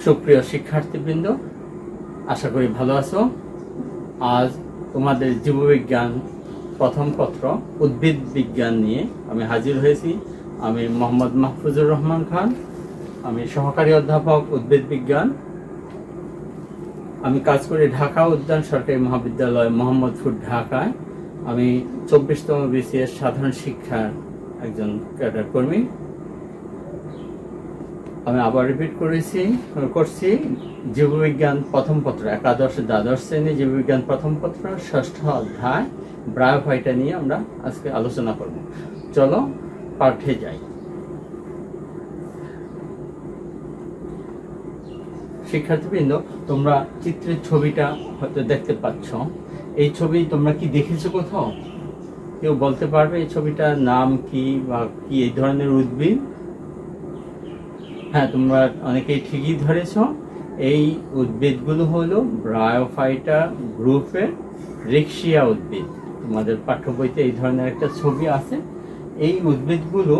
সুপ্রিয় শিক্ষার্থীবৃন্দ, আশা করি ভালো আছো। আজ তোমাদের জীববিজ্ঞান প্রথম পত্র উদ্ভিদ বিজ্ঞান নিয়ে আমি হাজির হয়েছি। আমি মোহাম্মদ মাহফুজুর রহমান খান, আমি সহকারী অধ্যাপক উদ্ভিদ বিজ্ঞান। আমি কাজ করি ঢাকা উদ্যান সরকারি মহাবিদ্যালয় মোহাম্মদপুর, ঢাকায়। আমি 24তম BCS সাধারণ শিক্ষার একজন ক্যাডার কর্মী। আমি আবার রিপিট করছি জীববিজ্ঞান প্রথম পত্র একাদশ দ্বাদশ শ্রেণী জীববিজ্ঞান প্রথম পত্র ষষ্ঠ অধ্যায় ব্রায়োফাইটা নিয়ে আমরা আজকে আলোচনা করব। চলো পাঠে যাই। শিক্ষার্থীবৃন্দ, তোমরা চিত্রের ছবিটা হয়তো দেখতে পাচ্ছ। এই ছবি তোমরা কি দেখেছো কোথাও? কেউ বলতে পারবে এই ছবিটার নাম কি বা কি এই ধরনের উদ্ভিদ? হ্যাঁ, তোমরা অনেকেই ঠিকই ধরেছ। এই উদ্ভিদগুলো হলো ব্রায়োফাইটা গ্রুপের রিক্সিয়া উদ্ভিদ। তোমাদের পাঠ্য বইতে এই ধরনের একটা ছবি আছে। এই উদ্ভিদগুলো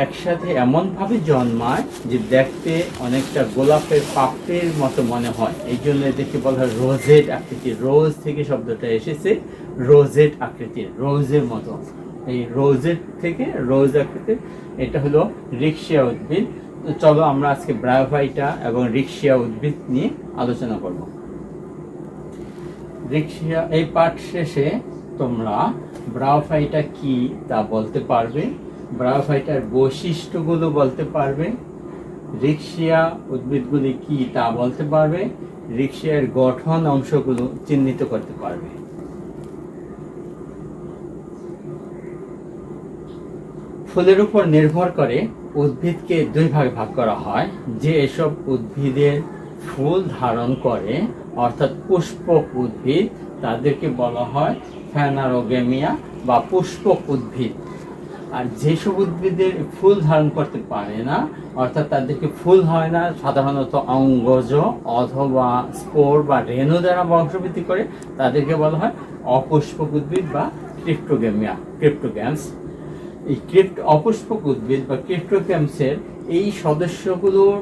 একসাথে এমনভাবে জন্মায় যে দেখতে অনেকটা গোলাপের পাপড়ির মতো মনে হয়। এই জন্য এদেরকে বলা হয় রোজেট আকৃতির। রোজ থেকে শব্দটা এসেছে, রোজেট আকৃতির, রোজের মতো। এই রোজেট থেকে রোজ আকৃতির, এটা হলো রিক্সিয়া উদ্ভিদ। চলো আমরা আজকে ব্রায়োফাইটা এবং রিক্সিয়া উদ্ভিদ নিয়ে আলোচনা করব। রিক্সিয়া এই পাঠ শেষে তোমরা ব্রায়োফাইটা কি তা বলতে পারবে, ব্রায়োফাইটার বৈশিষ্ট্যগুলো বলতে পারবে, রিক্সিয়া উদ্ভিদগুলি কি তা বলতে পারবে, রিক্সিয়ার গঠন অংশগুলো চিহ্নিত করতে পারবে। ফুলের উপর নির্ভর করে উদ্ভিদকে দুই ভাগে ভাগ করা হয়। যে এসব উদ্ভিদের ফুল ধারণ করে অর্থাৎ পুষ্পক উদ্ভিদ, তাদেরকে বলা হয় ফ্যানারোগেমিয়া বা পুষ্পক উদ্ভিদ। আর যেসব উদ্ভিদের ফুল ধারণ করতে পারে না অর্থাৎ তাদেরকে ফুল হয় না, সাধারণত অঙ্গজ অথবা স্পোর বা রেণু দ্বারা বংশবৃদ্ধি করে, তাদেরকে বলা হয় অপুষ্পক উদ্ভিদ বা ক্রিপ্টোগ্যামস। এই অপুষ্পক উদ্ভিদ বা ক্রিপ্টোগ্যামসের এই সদস্যগুলোর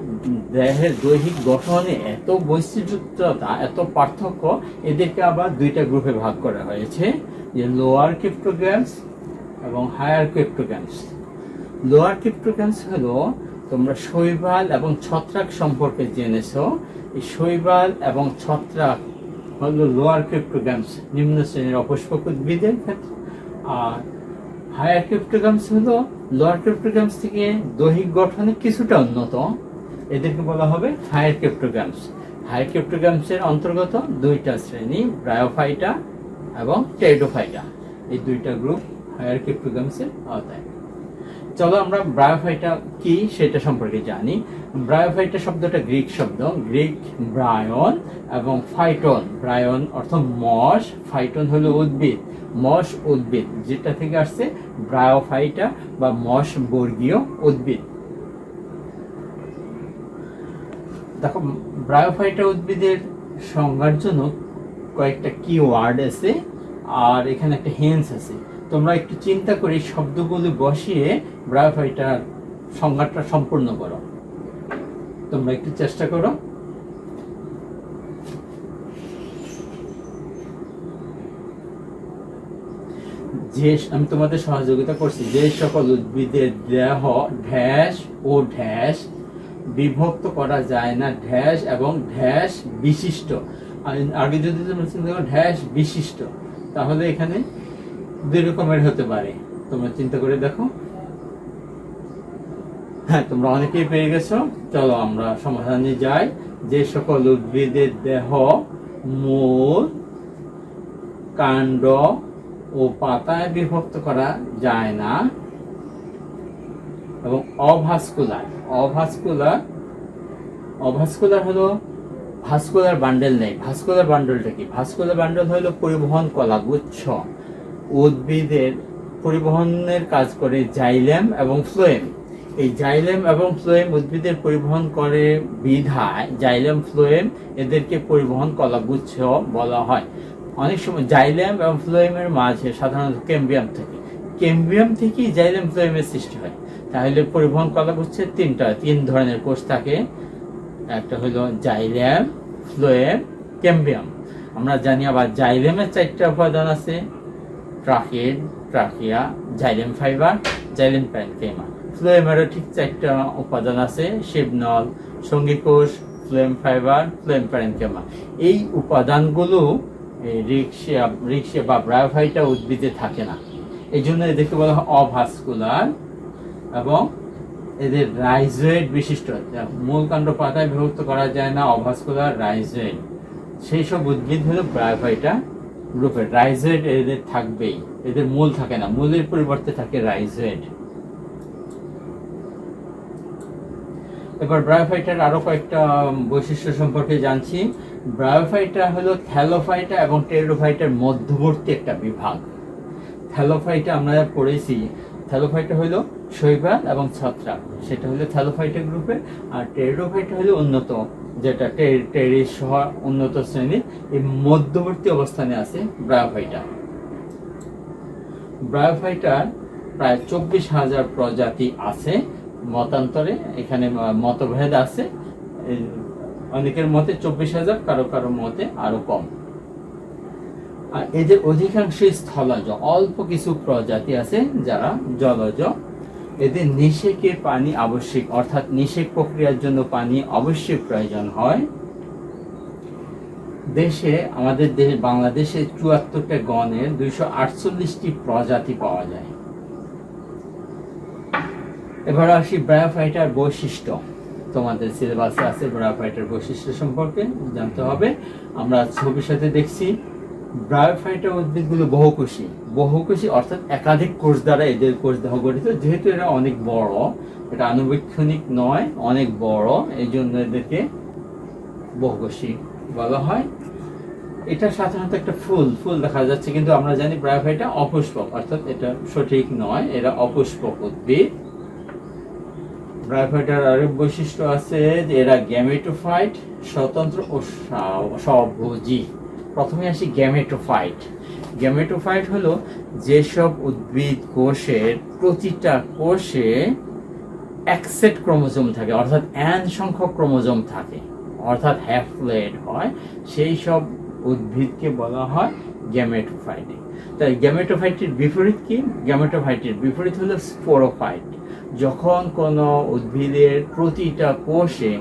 দেহের দৈহিক গঠনে এত বৈচিত্র্যতা, এত পার্থক্য, এদেরকে আবার দুইটা গ্রুপে ভাগ করা হয়েছে, যে লোয়ার ক্রিপ্টোগ্যামস এবং হায়ার ক্রিপ্টোগ্যামস। লোয়ার ক্রিপ্টোগ্যামস হলো, তোমরা শৈবাল এবং ছত্রাক সম্পর্কে জেনেছো। এই শৈবাল এবং ছত্রাক হলো লোয়ার ক্রিপ্টোগ্যামস, নিম্ন শ্রেণীর অপুষ্পক উদ্ভিদের ক্ষেত্রে। আর হায়ার ক্রিপ্টোগ্যামস হলো লোয়ার ক্রিপ্টোগ্যামস থেকে দৈহিক গঠনে কিছুটা উন্নত, এদেরকে বলা হবে হায়ার ক্রিপ্টোগ্যামস। হায়ার ক্রিপ্টোগ্যামসের অন্তর্গত দুইটা শ্রেণী, ব্রায়োফাইটা এবং টেরিডোফাইটা। এই দুইটা গ্রুপ হায়ার ক্রিপ্টোগ্যামসের আওতায়। চলো আমরা ব্রায়োফাইটা কি সেটা সম্পর্কে জানি। ব্রায়োফাইটা শব্দটা গ্রিক শব্দ, গ্রিক ব্রায়ন এবং ফাইটন। ব্রায়ন অর্থ মশ, ফাইটন হলো উদ্ভিদ, মশ উদ্ভিদ, যেটা থেকে আসছে ব্রায়োফাইটা বা মশ বর্গীয় উদ্ভিদ। দেখো, ব্রায়োফাইটা উদ্ভিদের সংজ্ঞার জন্য কয়েকটা কি ওয়ার্ড আছে আর এখানে একটা হেন্স আছে। তোমরা একটু চিন্তা করে শব্দগুলো বসিয়ে ব্রায়োফাইটার সংজ্ঞাটা সম্পূর্ণ করো। তোমরা একটু চেষ্টা করো। যে আমি তোমাদের সহযোগিতা করছি, যে সকল উদ্ভিদের দেহ ড্যাশ ও ড্যাশ বিভক্ত করা যায় না, ড্যাশ এবং ড্যাশ বিশিষ্ট। আগে যদি তোমরা চিন্তা করো ড্যাশ বিশিষ্ট, তাহলে এখানে দুই রকমের হতে পারে। তোমরা চিন্তা করে দেখো। হ্যাঁ, তোমরা অনেকেই পেয়ে গেছো। চলো আমরা সমাধানে যাই। যে সকল উদ্ভিদের দেহ মূল, কাণ্ড ও পাতায় বিভক্ত করা যায় না এবং অভাস্কুলার হলো ভাস্কুলার বান্ডেল নেই। ভাস্কুলার বান্ডেলটা কি? ভাস্কুলার বান্ডেল হলো পরিবহন কলাগুচ্ছ। উদ্ভিদের পরিবহনের কাজ করে জাইলেম এবং ফ্লোয়েম। এই জাইলেম এবং ফ্লোয়েম উদ্ভিদের পরিবহন করে বিধায় জাইলেম ফ্লোয়েম এদেরকে পরিবহন কলাগুচ্ছ বলা হয়। অনেক সময় জাইলেম এবং ফ্লোয়েমের মাঝে সাধারণত ক্যাম্বিয়াম থেকেই জাইলেম ফ্লোয়েমের সৃষ্টি হয়। তাহলে পরিবহন কলাগুচ্ছের তিন ধরনের কোষ থাকে। একটা হলো জাইলেম, ফ্লোয়েম, ক্যাম্বিয়াম। আমরা জানি আবার জাইলেমের 4টা উপাদান আছে, tracheid, trachea, xylem fibre, xylem parenchyma. ফ্লোয়েমেরও ঠিক 4টা উপাদান আছে, শিবনল, সঙ্গীকোষ, ফ্লোয়েম ফাইবার, ফ্লোয়েম প্যারেনকেমা। এই উপাদানগুলো রিক্সিয়া বা ব্রায়োফাইটা উদ্ভিদে থাকে না, এই জন্য এদেরকে বলা হয় অভাস্কুলার এবং এদের রাইজয়েড বিশিষ্ট, মূল কাণ্ড পাতায় বিভক্ত করা যায় না, অভাস্কুলার, রাইজয়েড, সেই সব উদ্ভিদ হলো ব্রায়োফাইটা গ্রুপের। রাইজয়েড এদের থাকবেই, এদের মূল থাকে না, মূলের পরিবর্তে থাকে রাইজয়েড। এবার ব্রায়োফাইটার আরো কয়েকটা বৈশিষ্ট্য সম্পর্কে জানছি। ব্রায়োফাইটা হলো থ্যালোফাইটা এবং টেরিডোফাইটার মধ্যবর্তী একটা বিভাগ। থ্যালোফাইটা আমরা পড়েছি, থ্যালোফাইটা হলো শৈবাল এবং ছত্রাক, সেটা হলো থ্যালোফাইটা গ্রুপের। আর টেরিডোফাইটা হলো উন্নত, যেটা টেরিস সহ উন্নত শ্রেণীর, এই মধ্যবর্তী অবস্থানে আছে ব্রায়োফাইটা। ব্রায়োফাইটার প্রায় 24,000 প্রজাতি আছে। মতান্তরে এখানে মতভেদ আছে, অনেকের মতে 24,000, কারো কারো মতে আরো কম। আর এদের অধিকাংশই স্থলজ, অল্প কিছু প্রজাতি আছে যারা জলজ। এদের নিষেকের পানি আবশ্যিক, অর্থাৎ নিষেক প্রক্রিয়ার জন্য পানি অবশ্যই প্রয়োজন হয়। দেশে, আমাদের দেশে বাংলাদেশে 74টা গণের 248টি প্রজাতি পাওয়া যায়। এবার আসি ব্রায়োফাইটার বৈশিষ্ট্য। তোমাদের সিলেবাসে আছে ব্রায়োফাইটার বৈশিষ্ট্য সম্পর্কে জানতে হবে। আমরা ছবির সাথে দেখছি ব্রায়োফাইটা উদ্ভিদগুলো বহুকোষী। বহুকোষী অর্থাৎ একাধিক কোষ দ্বারা এদের কোষদেহ গঠিত। যেহেতু এরা অনেক বড়, এটা আনুবীক্ষণিক নয়, অনেক বড়, এই জন্য এদেরকে বহুকোষী বলা হয়। এটা সাধারণত একটা ফুল দেখা যাচ্ছে, কিন্তু আমরা জানি ব্রায়োফাইটা অপুষ্পক, অর্থাৎ এটা সঠিক নয়, এরা অপুষ্পক উদ্ভিদ। ব্রায়োফাইটার আরেক বৈশিষ্ট্য আছে যে এরা গ্যামেটোফাইট, স্বতন্ত্র ও স্বভোজী। প্রথমে আসি গ্যামেটোফাইট। গ্যামেটোফাইট হলো যেসব উদ্ভিদ কোষের প্রতিটা কোষে এক সেট ক্রোমোজোম থাকে, অর্থাৎ n সংখ্যক ক্রোমোজোম থাকে, অর্থাৎ হ্যাপ্লয়েড হয়, সেই সব উদ্ভিদকে বলা হয় গ্যামেটোফাইট। তাই গ্যামেটোফাইটের বিপরীত কি? গ্যামেটোফাইটের বিপরীত হলো স্পোরোফাইট। যখন কোনো উদ্ভিদের প্রতিটা কোষে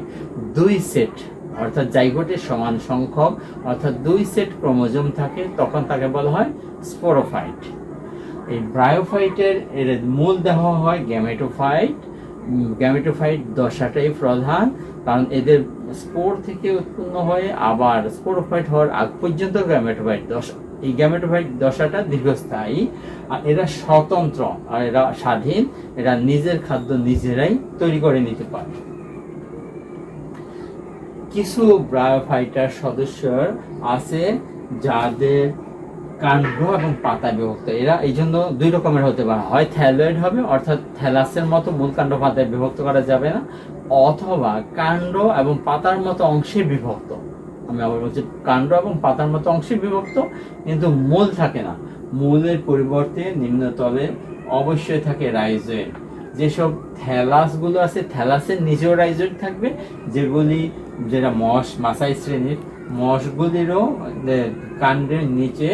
2 সেট, অর্থাৎ জাইগোটের সমান সংখ্যক, অর্থাৎ 2 সেট ক্রোমোজোম থাকে, তখন তাকে বলা হয় স্পোরোফাইট। এই ব্রায়োফাইটের এর মূল দেহ হয় গ্যামেটোফাইট। গ্যামেটোফাইট দশাটাই প্রধান, কারণ এদের স্পোর থেকে উৎপন্ন হয়ে আবার স্পোরোফাইট হওয়ার আগ পর্যন্ত গ্যামেটোফাইট দশা। এই গ্যামেটোফাইট দশাটা দীর্ঘস্থায়ী, আর এরা স্বতন্ত্র, আর এরা স্বাধীন, এরা নিজের খাদ্য নিজেরাই তৈরি করে নিতে পারে। কিছু ব্রায়োফাইটার সদস্য আছে যাদের কাণ্ড এবং পাতা বিভক্ত। এরা এই জন্য 2 রকমের হতে পারে, হয় থ্যালয়েড হবে, অর্থাৎ থ্যালাসের মতো মূল কাণ্ড পাতায় বিভক্ত করা যাবে না, অথবা কাণ্ড এবং পাতার মতো অংশে বিভক্ত। আমি আবার বলছি, কাণ্ড এবং পাতার মতো অংশে বিভক্ত, কিন্তু মূল থাকে না। মূলের পরিবর্তে নিম্নতলে অবশ্যই থাকে রাইজয়েড। যেসব থ্যালাসগুলো আছে, থ্যালাসের নিজেও রাইজয়েড থাকবে, যেটা মাসাই শ্রেণীর মশগুলিরও কাণ্ডের নিচে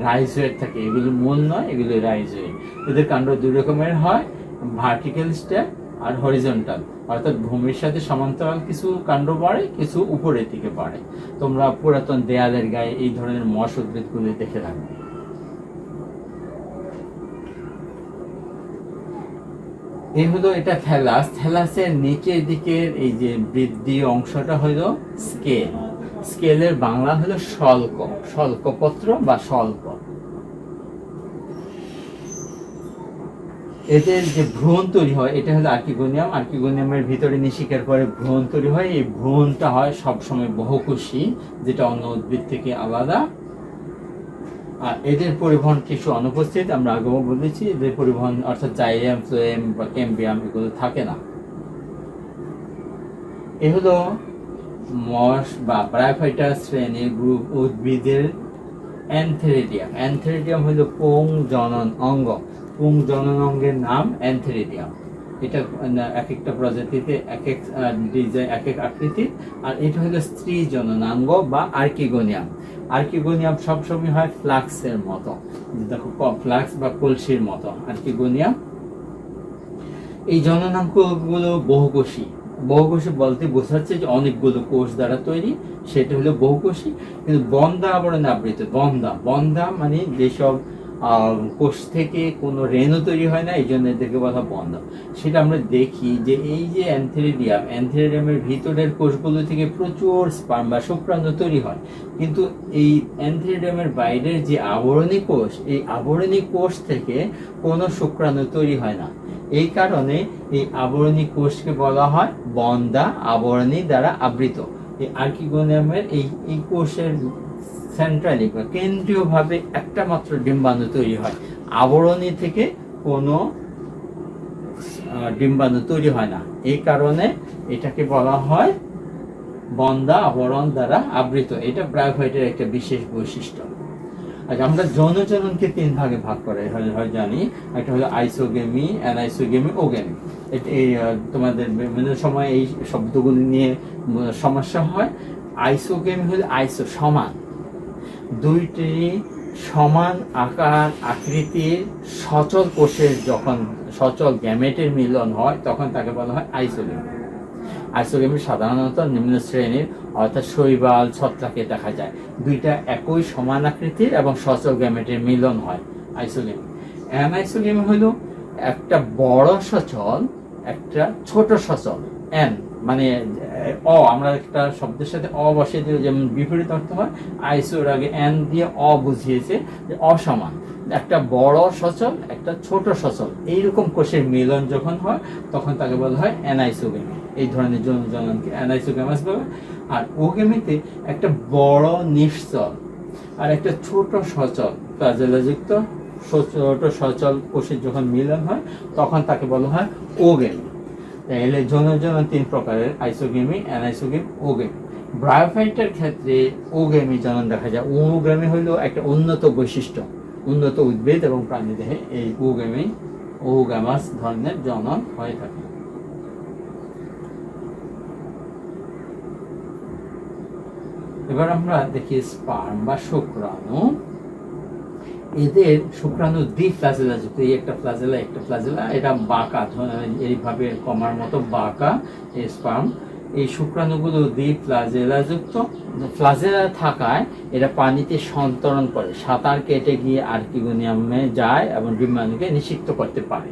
রাইজয়েড থাকে। এগুলো মূল নয়, এগুলো রাইজয়েড। এদের কাণ্ড 2 রকমের হয়, ভার্টিক্যাল স্টেপ আর হরিজন্টাল, অর্থাৎ ভূমির সাথে সমান্তরাল কিছু কাণ্ড বাড়ে, কিছু উপরের দিকে বাড়ে। তোমরা পুরাতন দেয়ালের গায়ে এই ধরনের মশ উদ্ভিদগুলি দেখে থাকবে। এই হলো এটা থ্যালাস। থ্যালাসের নিচের দিকের এই যে বৃদ্ধি অংশটা হলো স্কেল। স্কেলের বাংলা হলো শল্ক, শল্কপত্র বা শল্ক। এদের যে ভ্রূণ তৈরি হয়, এটা হলো আর্কিগোনিয়াম। আর্কিগোনিয়ামের ভিতরে নিষিকের পরে ভ্রূণ তৈরি হয়। এই ভ্রূণটা হয় সবসময় বহুকোষী, যেটা অন্য উদ্ভিদ থেকে আলাদা। আর এদের পরিবহন কিছু অনুপস্থিত, আমরা আগেও বলেছি। এদের পরিবহন অর্থাৎ জাইলেম, ফ্লোয়েম বা ক্যাম্বিয়াম এগুলো থাকে না। এ হলো মশ বা ব্রায়োফাইটা শ্রেণীর গ্রুপ উদ্ভিদের অ্যানথেরিডিয়াম। অ্যানথেরিডিয়াম হলো পুং জনন অঙ্গ। পুং জনন অঙ্গের নাম অ্যানথেরিডিয়াম। এটা এক একটা প্রজাতিতে এক এক ডিজাইন, এক এক আকৃতির। আর এটা হলো স্ত্রী জননাঙ্গ বা আর্কিগোনিয়াম। আর্কিগোনিয়াম সবসময় হয় ফ্লাক্সের মতো, দেখো ফ্লাক্স বা কলসির মতো আর্কিগোনিয়াম। এই জননাঙ্গগুলো বহুকোষী। বহুকোষী বলতে বোঝাচ্ছে যে অনেকগুলো কোষ দ্বারা তৈরি, সেটা হলো বহুকোষী। কিন্তু বন্ধা আবরণে আবৃত। বন্ধা মানে যেসব কোষ থেকে কোনো রেণু তৈরি হয় না, এই জন্য এদেরকে বলা বন্ধা। সেটা আমরা দেখি যে এই যে অ্যান্থেরিডিয়ামের ভিতরের কোষগুলো থেকে প্রচুর স্পার্ম বা শুক্রাণু তৈরি হয়, কিন্তু এই অ্যান্থেরিডিয়ামের বাইরের যে আবরণী কোষ, এই আবরণী কোষ থেকে কোনো শুক্রাণু তৈরি হয় না। এই কারণে এই আবরণী কোষকে বলা হয় বন্ধা আবরণী দ্বারা আবৃত। এই আর্কিগোনিয়ামের এই কোষের সেন্ট্রালি বা কেন্দ্রীয় ভাবে একটা মাত্র ডিম্বাণু তৈরি হয়, আবরণী থেকে কোনো ডিম্বাণু তৈরি হয় না। এই কারণে এটাকে বলা হয় বন্ধা আবরণ দ্বারা আবৃত। এটা ব্রায়োফাইটের একটা বিশেষ বৈশিষ্ট্য। আচ্ছা, আমরা যৌন জননকে 3 ভাগে ভাগ করে হয় জানি। একটা হলো আইসোগেমি, অ্যানাইসোগেমি, ওগেমি। এই তোমাদের বিভিন্ন সময় এই শব্দগুলি নিয়ে সমস্যা হয়। আইসোগেমি হলো আইসো সমান, দুইটি সমান আকার আকৃতির সচল কোষের যখন সচল গ্যামেটের মিলন হয় তখন তাকে বলা হয় আইসোগেমি। আইসোগেমি সাধারণত নিম্ন শ্রেণীর অর্থাৎ শৈবাল, ছত্রাকে দেখা যায়। দুইটা একই সমান আকৃতির এবং সচল গ্যামেটের মিলন হয়, আইসোগেমি। অ্যানাইসোগেমি হলো একটা বড় সচল, একটা ছোট সচল। মানে আমরা একটা শব্দের সাথে বসিয়ে দিলে যেমন বিপরীত অর্থ হয়, আইসোর আগে এন দিয়ে বুঝিয়েছে যে অসমান। একটা বড় সচল, একটা ছোট সচল, এইরকম কোষের মিলন যখন হয় তখন তাকে বলা হয় অ্যানাইসোগেমি। এই ধরনের যৌন জননকে অ্যানাইসোগেমাস বলে। আর ওগেমিতে একটা বড় নিশ্চল আর একটা ছোট সচল ফ্লাজেলাযুক্ত ছোট সচল কোষের যখন মিলন হয় তখন তাকে বলা হয় ওগেমি। তাহলে যৌন জনন 3 প্রকারের, আইসোগেমি, অ্যানাইসোগেমি, ওগেমি। ব্রায়োফাইটের ক্ষেত্রে ওগেমি জনন দেখা যায়। ওগেমি হলো একটা উন্নত বৈশিষ্ট্য, উন্নত উদ্ভিদ এবং প্রাণীদেহে এই ওগামাস ধরনের জনন হয়ে থাকে। এবার আমরা দেখি স্পার্ম বা শুক্রাণু। এদের শুক্রাণু দ্বিফ্লাজেলা যুক্ত। এই একটা ফ্লাজেলা, এটা বাঁকা, এইভাবে কমার মতো বাঁকা এই স্পার্ম। এই শুক্রাণুগুলো দ্বিফ্লাজেলা যুক্ত। ফ্লাজেলা থাকায় এরা পানিতে সন্তরণ করে, সাঁতার কেটে গিয়ে আর্কিগোনিয়ামে যায় এবং ডিম্বাণুকে নিষিক্ত করতে পারে।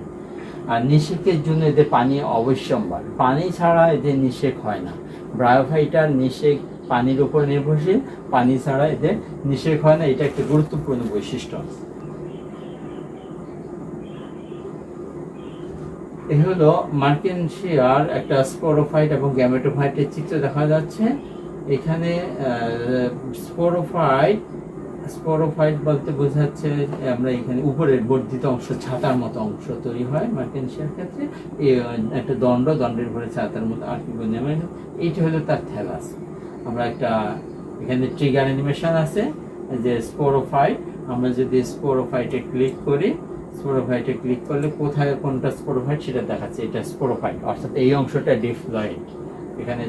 আর নিষেকের জন্য এদের পানি অবশ্যম্বর, পানি ছাড়া এদের নিষেক হয় না। ব্রায়োফাইটার নিষেক পানির উপর নির্ভরশীল, পানি ছাড়া এদের নিষেক হয় না। এটা একটা গুরুত্বপূর্ণ বৈশিষ্ট্য। এই হলো মার্কেনশিয়ার একটা স্পোরোফাইট এবং গ্যামেটোফাইটের চিত্র দেখা যাচ্ছে এখানে। স্পোরোফাইট বলতে বোঝাচ্ছে আমরা এখানে উপরের বর্ধিত অংশ, ছাতার মতো অংশ তৈরি হয় মার্কেনশিয়ার ক্ষেত্রে। একটা দণ্ডের উপরে ছাতার মতো আর্কিগোনিয়াম। এইটা হলো তার থ্যালাস। আমরা একটা এখানে ট্রিগার অ্যানিমেশন আছে যে স্পোরোফাইট। আমরা যদি স্পোরোফাইটে ক্লিক করি, স্পোরোফাইটে ক্লিক করলে কোথায় কোনটা স্পোরোফাইট সেটা দেখাচ্ছে। এটা স্পোরোফাইট, অর্থাৎ এই অংশটা ডিপ্লয়েড, এখানে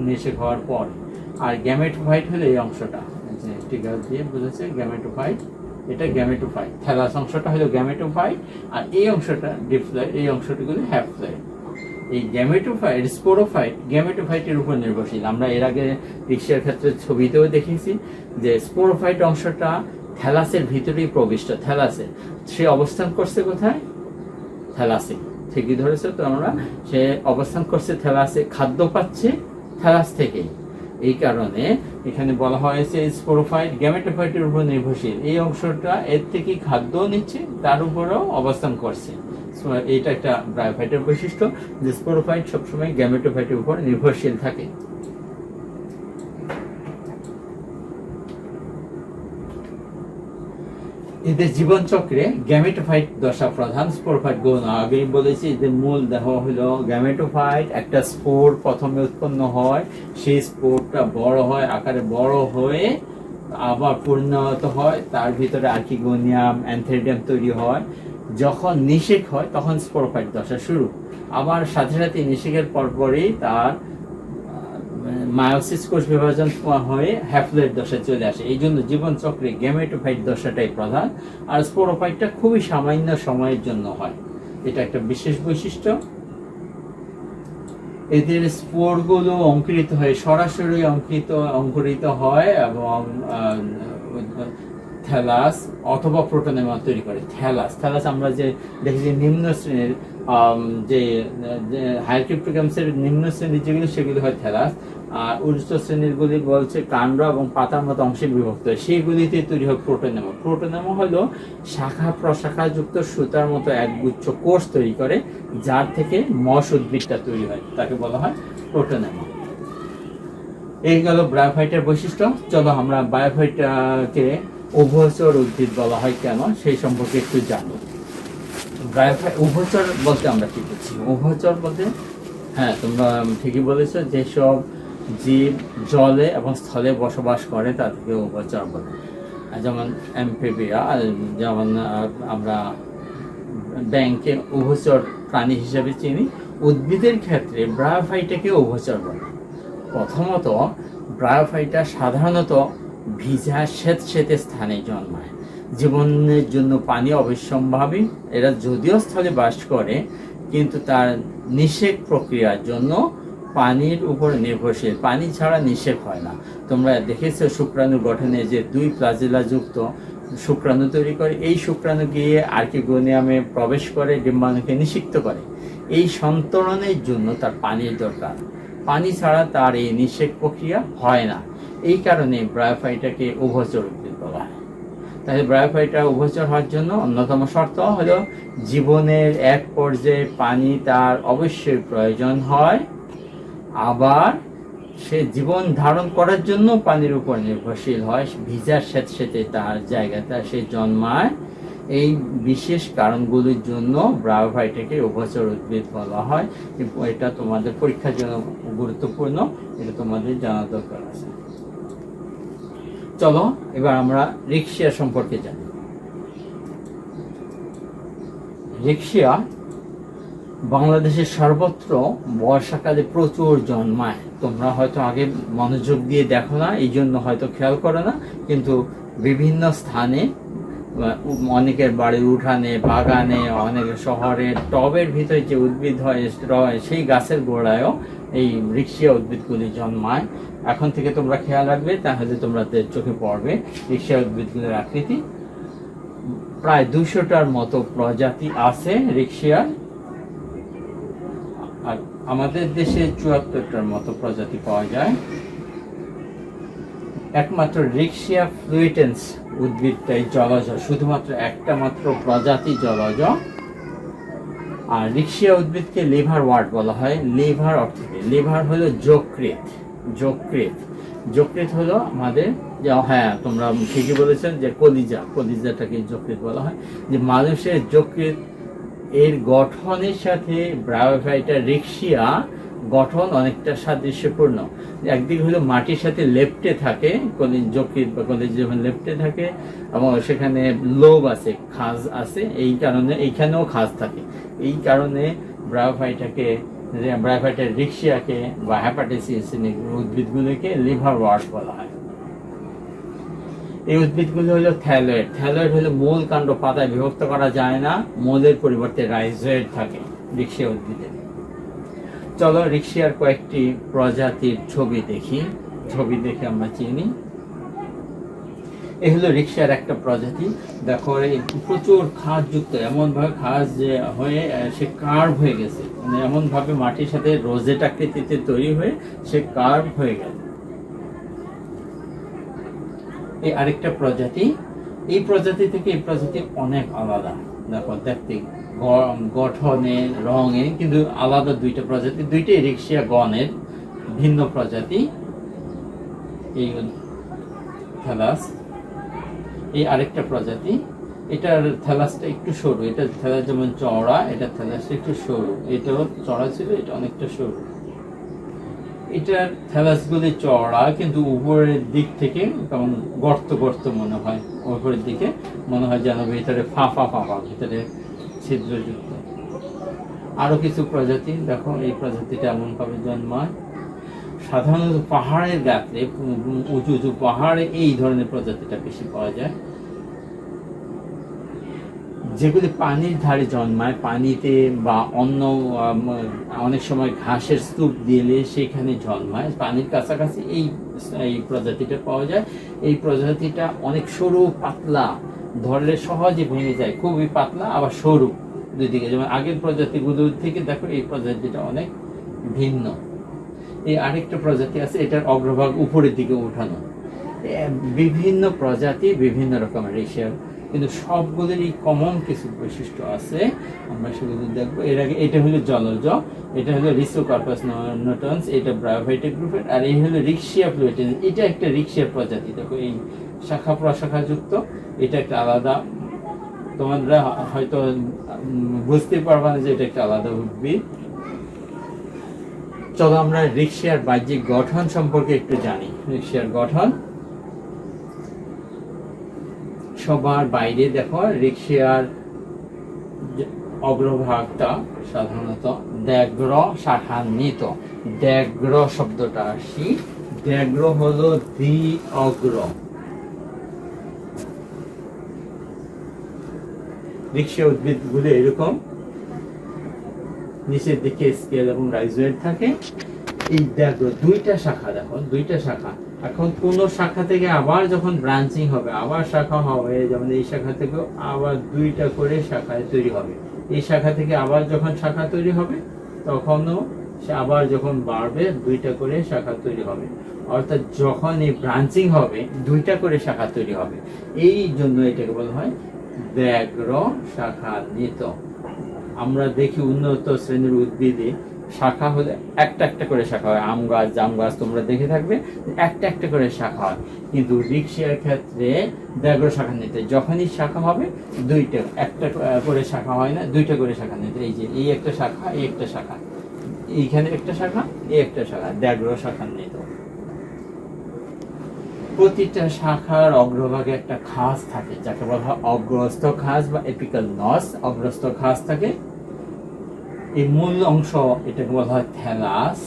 নিষেক হওয়ার পর। আর গ্যামেটোফাইট হলো এই অংশটা, যে ট্রিগার দিয়ে বুঝেছে গ্যামেটোফাইট। এটা গ্যামেটোফাইট, থ্যালাস অংশটা হলো গ্যামেটোফাইট, আর এই অংশটা ডিপ্লয়েড, এই অংশটি হলো হ্যাপ্লয়েড। এই গ্যামেটোফাইট, স্পোরোফাইট গ্যামেটোফাইটের উপর নির্ভরশীল। আমরা এর আগে রিক্সার ক্ষেত্রে ছবিতেও দেখেছি যে স্পোরোফাইট অংশটা থ্যালাসের ভিতরেই প্রবিষ্ট। থ্যালাসে সে অবস্থান করছে কোথায়? থ্যালাসে। ঠিকই ধরেছে তো আমরা, সে অবস্থান করছে থ্যালাসে, খাদ্য পাচ্ছে থ্যালাস থেকেই। এই কারণে এখানে বলা হয়েছে স্পোরোফাইট গ্যামেটোফাইটের উপর নির্ভরশীল। এই অংশটা এর থেকে খাদ্য নিচ্ছে, তার উপরেও অবস্থান করছে। এইটা একটা ব্রায়োফাইটের বৈশিষ্ট্য যে স্পোরোফাইট সবসময় গ্যামেটোফাইটের উপর নির্ভরশীল থাকে। এদের জীবন চক্রে গ্যামেটোফাইট দশা প্রধান, স্পোরোফাইট গৌণ। আগেই বলেছি যে মূল দেহ হলো গ্যামেটোফাইট। একটা স্পোর প্রথমে উৎপন্ন হয়, সেই স্পোরটা বড় হয়, আকারে বড় হয়ে আবার পরিণত হয়, তার ভিতরে আর্কিগোনিয়াম, অ্যান্থেরিডিয়াম তৈরি হয়। যখন নিষেক হয় তখন স্পোরোফাইট দশা শুরু। আবার সাথে সাথে নিষেকের পরপরই তার মায়োসিস কোষ বিভাজন হয়ে হ্যাপ্লয়েড দশায় চলে আসে। এই জন্য জীবনচক্রে গ্যামেটোফাইট দশাটাই প্রধান, আর স্পোরোফাইটটা খুবই সামান্য সময়ের জন্য হয়। এটা একটা বিশেষ বৈশিষ্ট্য। এদের স্পোরগুলো অঙ্কুরিত হয়ে সরাসরি অঙ্কুরিত হয় এবং থ্যালাস অথবা প্রোটোনেমা তৈরি করে। থ্যালাস আমরা যে দেখি নিম্ন শ্রেণীর যে হাইক্রিপ্টোগ্যামসের নিম্ন শ্রেণীর যেগুলো সেগুলো হয় থ্যালাস, আর উচ্চ শ্রেণীরগুলি বলছে কাণ্ড এবং পাতার মতো অংশে বিভক্ত হয়, সেইগুলিতে তৈরি হয় প্রোটোনেমা। প্রোটোনেমা হলো শাখা প্রশাখাযুক্ত সুতার মতো একগুচ্ছ কোষ তৈরি করে, যার থেকে মশ উদ্ভিদটা তৈরি হয়, তাকে বলা হয় প্রোটোনেমা। এই গেল ব্রায়োফাইটের বৈশিষ্ট্য। চলো আমরা ব্রায়োফাইটকে উভয়চর উদ্ভিদ বলা হয় কেন সেই সম্পর্কে একটু জানি। উভয়চর বলতে আমরা কি বুঝি? উভয়চর বলতে, হ্যাঁ তোমরা ঠিকই বলেছো, যেসব জীব জলে এবং স্থলে বসবাস করে তাদেরকে উভয়চর বলে। যেমন অ্যাম্ফিবিয়া, যেমন আমরা ব্যাঙকে উভয়চর প্রাণী হিসেবে চিনি। উদ্ভিদের ক্ষেত্রে ব্রায়োফাইটাকে উভয়চর বলে। প্রথমত ব্রায়োফাইটা সাধারণত ভিজা স্যাঁতসেঁতে স্থানে জন্মায়। জীবনের জন্য পানি অবশ্যম্ভাবী। এরা যদিও স্থলে বাস করে, কিন্তু তার নিষেক প্রক্রিয়ার জন্য পানির উপর নির্ভরশীল। পানি ছাড়া নিষেক হয় না। তোমরা দেখেছো শুক্রাণু গঠনে যে 2 প্লাজেলা যুক্ত শুক্রাণু তৈরি করে, এই শুক্রাণু গিয়ে আর্কিগোনিয়ামে প্রবেশ করে ডিম্বাণুকে নিষিক্ত করে। এই সন্তরণের জন্য তার পানির দরকার। পানি ছাড়া তার এই নিষেক প্রক্রিয়া হয় না। এই কারণে ব্রায়োফাইটাকে উভয়চর উদ্ভিদ বলা হয়। তাহলে ব্রায়োফাইটা উভয়চর হওয়ার জন্য অন্যতম শর্ত হলো জীবনের এক পর্যায়ে পানি তার অবশ্যই প্রয়োজন হয়, আবার সে জীবন ধারণ করার জন্য পানির উপর নির্ভরশীল হয়। ভিজার স্যাঁতসেঁতে তার জায়গাটা সে জন্মায়। এই বিশেষ কারণগুলির জন্য ব্রায়োফাইটাকে উভয়চর উদ্ভিদ বলা হয়। এটা তোমাদের পরীক্ষার জন্য গুরুত্বপূর্ণ, এটা তোমাদের জানা দরকার আছে। চলো এবার আমরা রিক্সিয়া সম্পর্কে জানি। রিক্সিয়া বাংলাদেশের সর্বত্র বর্ষাকালে প্রচুর জন্মায়। তোমরা হয়তো আগে মনোযোগ দিয়ে দেখো না, এই জন্য হয়তো খেয়াল করো না, কিন্তু বিভিন্ন স্থানে, অনেকের বাড়ির উঠানে, বাগানে, অনেকের শহরের টবের ভিতরে যে উদ্ভিদ হয় সেই গাছের গোড়ায়ও এই রিক্সিয়া উদ্ভিদগুলি জন্মায়। এখন থেকে তোমরা খেয়াল রাখবে, তাহলে তোমাদের চোখে পড়বে রিক্সিয়া উদ্ভিদগুলির আকৃতি। প্রায় 200টার মতো প্রজাতি আছে রিক্সিয়ার, আর আমাদের দেশে 74টার মতো প্রজাতি পাওয়া যায়। একমাত্র রিক্সিয়া ফ্লুইটেন্স উদ্ভিদটাই জলজ, শুধুমাত্র একটা মাত্র প্রজাতি জলজ। আর রিক্সিয়া উদ্ভিদকে লিভার ওয়ার্ড বলা হয়। লিভার অর্থ কি? লিভার হলো যকৃৎ। যকৃৎ হলো আমাদের, হ্যাঁ তোমরা ঠিকই বলেছেন যে কলিজাটাকে যকৃৎ বলা হয়। যে মানুষের যকৃৎ, এর গঠনের সাথে ব্রায়োফাইটা রিক্সিয়া গঠন অনেকটা সাদৃশ্যপূর্ণ। একদিক হলো মাটির সাথে লেপ্টে থাকে, যকৃৎ বা কলিজ যেমন লেপ্টে থাকে, এবং সেখানে লোব আছে, খাজ আছে, এই কারণে এইখানেও খাজ থাকে। এই কারণে ব্রায়োফাইটার রিক্সিয়াকে বা হ্যাপাটাইসিস উদ্ভিদগুলোকে লিভার ওয়ার্ড বলা হয়। এই উদ্ভিদগুলো হলো থ্যালয়েড। থ্যালয়েড হলো মূল কাণ্ড পাতায় বিভক্ত করা যায় না, মূলের পরিবর্তে রাইজয়েড থাকে রিক্সিয়া উদ্ভিদে। চলো রিক্সিয়ার কয়েকটি প্রজাতির ছবি দেখে আমরা চিনি। এই হলো রিক্সিয়ার একটা প্রজাতি। দেখো প্রচুর খাঁজযুক্ত, এমন ভাবে খাঁজ হয়ে সে কার্ভ হয়ে গেছে, মানে এমন ভাবে মাটির সাথে রোজেট আকৃতিতে তৈরি হয়ে সে কার্ভ হয়ে গেল। এই আরেকটা প্রজাতি, এই প্রজাতি থেকে এই প্রজাতি অনেক আলাদা। দেখো দেখতে, গঠনে, রঙে কিন্তু আলাদা দুইটা প্রজাতি, দুইটাই রিক্সিয়া গণের ভিন্ন প্রজাতি। এই থ্যালাস, এই আরেকটা প্রজাতি, এটার থ্যালাসটা একটু সরু, এটা থ্যালাস যেমন চওড়া, এটা থ্যালাসটা একটু সরু, এটাও চওড়া ছিল, এটা অনেকটা সরু। এটার থ্যালাসগুলি চওড়া, কিন্তু উপরের দিক থেকে কেমন গর্ত মনে হয়, উপরের দিকে মনে হয় যেন ভিতরে ফাঁপা, ভিতরে ছিদ্রযুক্ত। আরো কিছু প্রজাতি দেখো, এই প্রজাতিটা এমন ভাবে জন্মায় সাধারণত পাহাড়ের গাত্রে, উঁচু উঁচু পাহাড়ে এই ধরনের প্রজাতিটা বেশি পাওয়া যায়। যেগুলি পানির ধারে জন্মায়, পানিতে বা অন্য অনেক সময় ঘাসের স্তূপ দিলে সেখানে জন্মায়, পানির কাছাকাছি এই প্রজাতিটা পাওয়া যায়। এই প্রজাতিটা অনেক সরু পাতলা, ধরলে সহজে ভেঙে যায়, খুবই পাতলা আবার সরু দুই দিকে। যেমন আগের প্রজাতিগুলোর থেকে দেখো এই প্রজাতিটা অনেক ভিন্ন। এই আরেকটা প্রজাতি আছে, এটার অগ্রভাগ উপরের দিকে উঠানো। বিভিন্ন প্রজাতি বিভিন্ন রকমের রিক্সিয়া, কিন্তু সবগুলোরই কমন কিছু বৈশিষ্ট্য আছে, আমরা সেগুলো দেখবো। এর আগে এটা হলো জলজ, এটা হলো রিসোকার্পাস নোটন্স, এটা ব্রায়োফাইটা গ্রুপের, আর এই হলো রিক্সিয়া ফ্লুইটেন্স, এটা একটা রিক্সিয়া প্রজাতি। দেখো এই শাখা প্রশাখা যুক্ত, এটা একটা আলাদা, তোমরা হয়তো বুঝতে পারবা না যে এটা একটা আলাদা উদ্ভিদ। চলো আমরা রিক্সিয়ার বাহ্যিক গঠন সম্পর্কে একটু জানি। রিক্সিয়ার গঠন সবার বাইরে দেখো, রিক্সিয়ার অগ্রভাগটা সাধারণত দ্যাগ্র শাখান্বিত। দ্যাগ্র শব্দটা আসি, দ্যাগ্র হলো দ্বি অগ্র। রিক্সিয়া উদ্ভিদগুলো এরকম, নিচের দিকে স্কেল এবং রাইজোয়েড থাকে। এই দেখো দুইটা শাখা, দেখো দুইটা শাখা। এখন কোন শাখা থেকে আবার যখন ব্রাঞ্চিং হবে, আবার শাখা হবে, যেমন এই শাখা থেকে আবার দুইটা করে শাখা তৈরি হবে। এই শাখা থেকে আবার যখন শাখা তৈরি হবে, তখনও সে আবার যখন বাড়বে দুইটা করে শাখা তৈরি হবে। অর্থাৎ যখন এই ব্রাঞ্চিং হবে দুইটা করে শাখা তৈরি হবে। এই জন্য এটাকে বলা হয় ব্যাঘ্র শাখান্বিত। আমরা দেখি উন্নত শ্রেণীর উদ্ভিদে শাখা হলে একটা একটা করে শাখা হয়, আম গাছ জাম গাছ তোমরা দেখে থাকবে একটা একটা করে শাখা হয়। কিন্তু রিক্সিয়ার ক্ষেত্রে ব্যাঘ্র শাখান্বিত, যখনই শাখা হবে দুইটা, একটা করে শাখা হয় না, দুইটা করে শাখান্বিত। এই যে এই একটা শাখা, এই একটা শাখা, এইখানে একটা শাখা, এই একটা শাখা, ব্যাঘ্র শাখান্বিত। প্রতিটা শাখার অগ্রভাগে একটা খাস থাকে, যাকে বলা হয় অগ্রস্থ খাস বা এপিক্যাল নস। অগ্রস্থ খাস থাকে। এই মূল অংশ এটাকে বলা হয় থ্যালাস,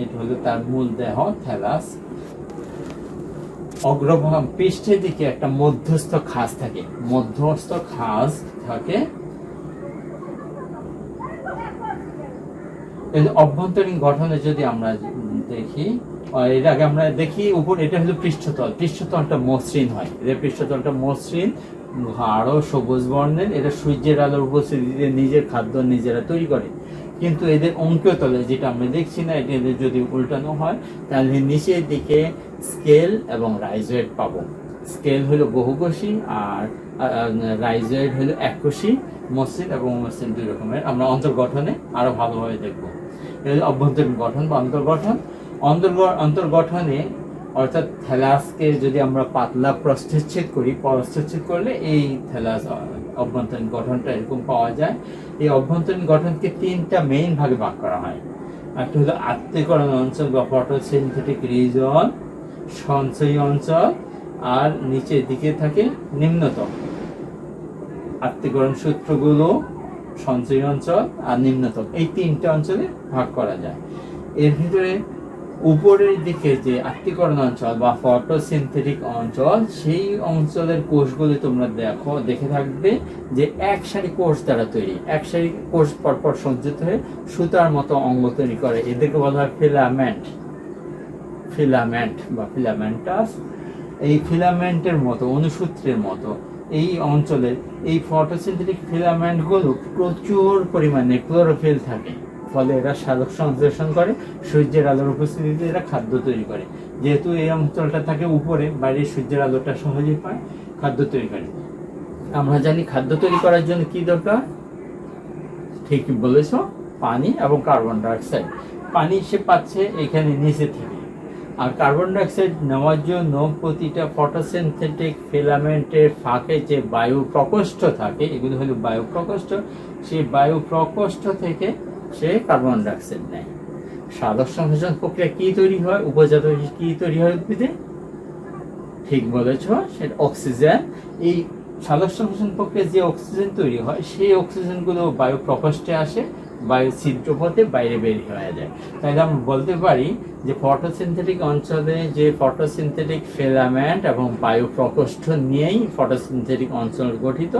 এটা হলো তার মূল দেহ থ্যালাস। অগ্রভাগ পৃষ্ঠের দিকে একটা মধ্যস্থ খাস থাকে, মধ্যস্থ খাস থাকে। অভ্যন্তরীণ গঠনে যদি আমরা দেখি, এর আগে আমরা দেখি উপর, এটা হলো পৃষ্ঠতল, পৃষ্ঠতলটা মসৃণ হয়, এদের পৃষ্ঠতলটা মসৃণ, গাঢ় সবুজ বর্ণের। এরা সূর্যের আলোর উপস্থিতিতে নিজের খাদ্য নিজেরা তৈরি করে। কিন্তু এদের অঙ্কীয় তলে যেটা আমরা দেখছি না, এটা এদের যদি উল্টানো হয় তাহলে নিচের দিকে স্কেল এবং রাইজয়েড পাবো। স্কেল হলো বহুকোষী আর রাইজয়েড হলো এককোষী, মসৃণ এবং মসৃণ দুই রকমের। আমরা অন্তর্গঠনে আরো ভালোভাবে দেখবো। অভ্যন্তরীণ গঠন বা অন্তর্গঠন। অন্তর্গঠনে অর্থাৎ থ্যালাসকে যদি আমরা পাতলা প্রস্থচ্ছেদ করি, প্রস্থচ্ছেদ করলে এই থ্যালাস অভ্যন্তরীণ গঠনটা এরকম পাওয়া যায়। এই অভ্যন্তরীণ গঠনকে তিনটা মেইন ভাগে ভাগ করা হয়। একটা হলো আত্তীকরণ অঞ্চল বা ফটোসিনথেটিক রিজন, সঞ্চয়ী অঞ্চল, আর নিচের দিকে থাকে নিম্নতম। আত্তীকরণ সূত্রগুলো, সঞ্চয়ী অঞ্চল আর নিম্নতম, এই তিনটা অঞ্চলে ভাগ করা যায়। এর ভিতরে উপরের দিকে যে আত্তীকরণ অঞ্চল বা ফটোসিনথেটিক অঞ্চল, সেই অঞ্চলের কোষগুলি তোমরা দেখে থাকবে যে এক সারি কোষ দ্বারা তৈরি, এক সারি কোষ পরপর সঞ্চিত হয়ে সুতার মতো অঙ্গ তৈরি করে। এদেরকে বলা হয় ফিলামেন্ট, ফিলামেন্ট বা ফিলামেন্টাস। এই ফিলামেন্টের মতো, অনুসূত্রের মতো এই অঞ্চলের এই ফটোসিনথেটিক ফিলামেন্টগুলো প্রচুর পরিমাণে ক্লোরোফিল থাকে, ফলে এরা সালোক সংশ্লেষণ করে, সূর্যের আলোর উপস্থিতিতে এরা খাদ্য তৈরি করে। যেহেতু এই অঞ্চলটা থাকে উপরে, বাইরে সূর্যের আলোটা সহজেই পায়, খাদ্য তৈরি করে। আমরা জানি খাদ্য তৈরি করার জন্য কি দরকার, ঠিক বলেছ, পানি এবং কার্বন ডাইঅক্সাইড। পানি সে পাচ্ছে এখানে নিচে থেকে, আর কার্বন ডাইঅক্সাইড নেওয়ার জন্য প্রতিটা ফটোসিনথেটিক ফিলামেন্টের ফাঁকে যে বায়ু প্রকোষ্ঠ থাকে, এগুলো হলো বায়ু প্রকোষ্ঠ, সেই বায়ু প্রকোষ্ঠ থেকে সে কার্বন ডাইঅক্সাইড নেয়। সালোক সংশ্লেষণ প্রক্রিয়া কি তৈরি হয়, উপজাত কি তৈরি হয় উদ্ভিদে, ঠিক বলেছ, সেটা অক্সিজেন। এই সালোক সংশ্লেষণ প্রক্রিয়ায় যে অক্সিজেন তৈরি হয় সেই অক্সিজেনগুলো বায়ু প্রকোষ্ঠে আসে, বায়ু ছিদ্রপথে বাইরে বের হয়ে যায়। তাইলে আমরা বলতে পারি যে ফটোসিনথেটিক অঞ্চলে যে ফটোসিনথেটিক ফিলামেন্ট এবং বায়ু প্রকোষ্ঠ নিয়েই ফটোসিনথেটিক অঞ্চল গঠিত,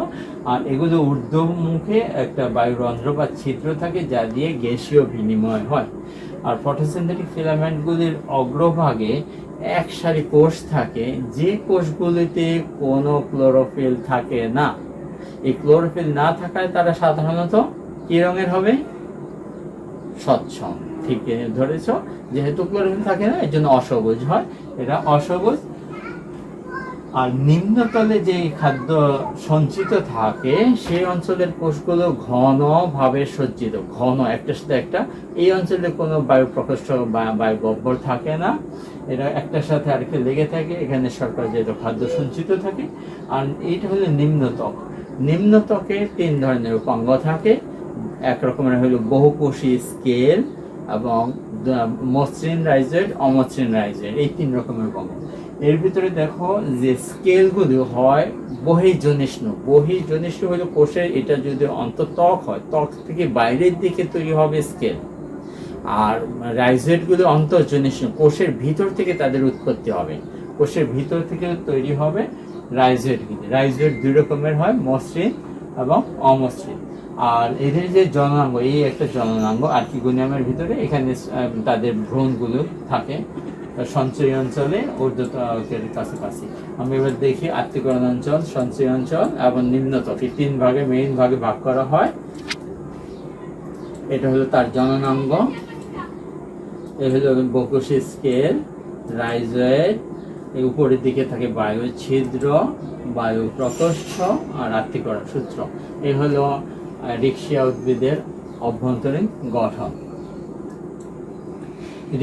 আর এগুলো ঊর্ধ্বমুখে একটা বায়ুরন্ধ্র বা ছিদ্র থাকে যা দিয়ে গ্যাসীয় বিনিময় হয়। আর ফটোসিনথেটিক ফিলামেন্টগুলির অগ্রভাগে এক সারি কোষ থাকে, যে কোষগুলিতে কোনো ক্লোরোফিল থাকে না। এই ক্লোরোফিল না থাকায় তারা সাধারণত কি রঙের হবে? স্বচ্ছ। ঠিক ধরেছ, যেহেতু ক্লোরোফিল থাকে না এর জন্য অসবুজ হয়, এটা অসবুজ। আর নিম্নতলে যে খাদ্য সঞ্চিত থাকে সেই অঞ্চলের কোষগুলো ঘন ভাবে সজ্জিত, ঘন একটার সাথে একটা। এই অঞ্চলে কোনো বায়ু প্রকোষ্ঠ বা বায়ু গহ্বর থাকে না, এটা একটার সাথে আরেকটা লেগে থাকে, এখানে সরকার যেহেতু খাদ্য সঞ্চিত থাকে। আর এইটা হলো নিম্নত্বক। নিম্নত্বকে 3 ধরনের উপাঙ্গ থাকে, এক রকমের হলো বহুকোষী স্কেল এবং মসৃণ রাইজয়েড, অমসৃণ রাইজয়েড, এই 3 রকমের উপাঙ্গ। এর ভিতরে দেখো যে স্কেলগুলো হয় বহির্জনিষ্ণু। বহির্জনিষ্ণু হলো কোষের, এটা যদি অন্তঃত্বক হয়, ত্বক থেকে বাইরের দিকে তৈরি হবে স্কেল। আর রাইজয়েডগুলো অন্তর্জনিষ্ণু, কোষের ভিতর থেকে তাদের উৎপত্তি হবে, কোষের ভিতর থেকে তৈরি হবে রাইজয়েড। রাইজয়েড 2 রকমের হয়, মসৃণ এবং অমসৃণ। আর এদের যে জননাঙ্গ, এই একটা জননাঙ্গ আর্কিগোনিয়ামের ভিতরে, এখানে তাদের ভ্রূণগুলো থাকে সঞ্চয়ী অঞ্চলে, ঊর্ধ্বত্বকের কাছাকাছি। আমি এবার দেখি আত্তীকরণ অঞ্চল, সঞ্চয়ী অঞ্চল এবং নিম্নত্বক, এই 3 ভাগে মেইন ভাগে ভাগ করা হয়। এটা হলো তার জননাঙ্গ, এ হলো বহুকোষী স্কেল, রাইজয়েড, এই উপরের দিকে থাকে বায়ু ছিদ্র, বায়ু প্রকোষ্ঠ আর আত্তীকরণ সূত্র। এই হলো রিক্সিয়া উদ্ভিদের অভ্যন্তরীণ গঠন।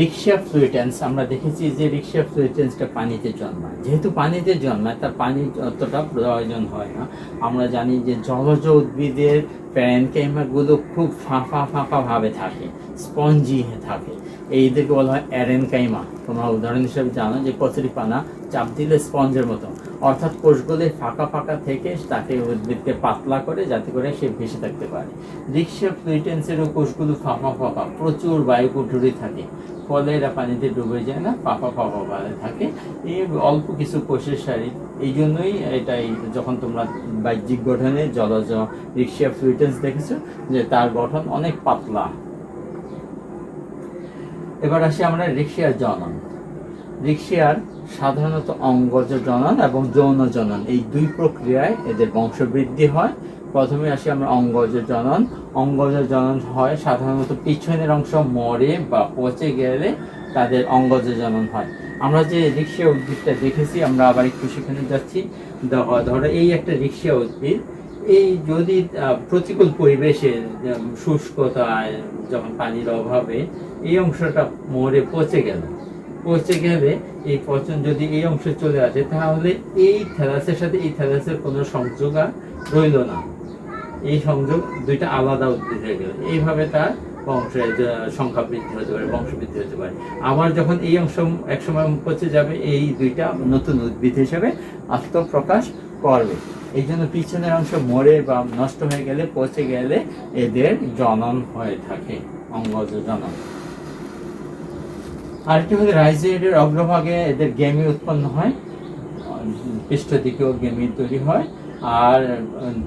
রিক্সিয়া ফ্লুইটেন্স, আমরা দেখেছি যে রিক্সিয়া ফ্লুইটেন্সটা পানিতে জন্মায়। যেহেতু পানিতে জন্মায় তার পানি অতটা প্রয়োজন হয় না। আমরা জানি যে জলজ উদ্ভিদের প্যারেনকাইমাগুলো খুব ফাঁপা ফাঁপা ভাবে থাকে, স্পঞ্জি থাকে, এইদেরকে বলা হয় অ্যারেনকাইমা। তোমরা উদাহরণ হিসেবে জানো যে কচুরিপানা চাপ দিলে স্পঞ্জের মতো, অর্থাৎ কোষগুলি ফাঁকা ফাঁকা থেকে তাকে উদ্ভিদকে পাতলা করে যাতে করে সে ভেসে থাকতে পারে। রিক্সিয়া ফ্লুইটেন্সেরও কোষগুলো ফাঁপা ফাঁপা, প্রচুর বায়ু কুঠুরি থাকে, ফলে এরা পানিতে ডুবে যায় না, ফাঁপা ফাঁপা ভাবে থাকে। এই অল্প কিছু কোষের সারি, এই জন্যই এটাই যখন তোমরা বাহ্যিক গঠনে জলজ রিক্সিয়া ফ্লুইটেন্স দেখেছো যে তার গঠন অনেক পাতলা। এবার আসি আমরা রিক্সিয়ার জনন। রিক্সিয়ার সাধারণত অঙ্গজ জনন এবং যৌন জনন, এই 2 প্রক্রিয়ায় এদের বংশবৃদ্ধি হয়। প্রথমে আসি আমরা অঙ্গজ জনন। অঙ্গজ জনন হয় সাধারণত পিছনের অংশ মরে বা পচে গেলে তাদের অঙ্গজ জনন হয়। আমরা যে রিক্সিয়া উদ্ভিদটা দেখেছি, আমরা আবার একটু সেখানে যাচ্ছি। ধরো এই একটা রিক্সিয়া উদ্ভিদ, এই যদি প্রতিকূল পরিবেশে, শুষ্কতায়, যখন পানির অভাবে এই অংশটা মরে পচে গেলে এই পচন যদি এই অংশে চলে আসে, তাহলে এই থ্যালাসের সাথে এই থ্যালাসের কোনো সংযোগ আর রইল না, এই সংযোগ 2টা আলাদা উদ্ভিদ হয়ে গেল। এইভাবে তার বংশের সংখ্যা বৃদ্ধি হতে পারে, বংশবৃদ্ধি হতে পারে। আবার যখন এই অংশ একসময় পচে যাবে, এই 2টা নতুন উদ্ভিদ হিসেবে আত্মপ্রকাশ করবে। এই জন্য পিছনের অংশ মরে বা নষ্ট হয়ে গেলে, পচে গেলে এদের জনন হয়ে থাকে, অঙ্গজ জনন। আরেকটি হলো রাইজয়েডের অগ্রভাগে এদের গেমি উৎপন্ন হয়, পৃষ্ঠ দিকেও গেমি তৈরি হয়। আর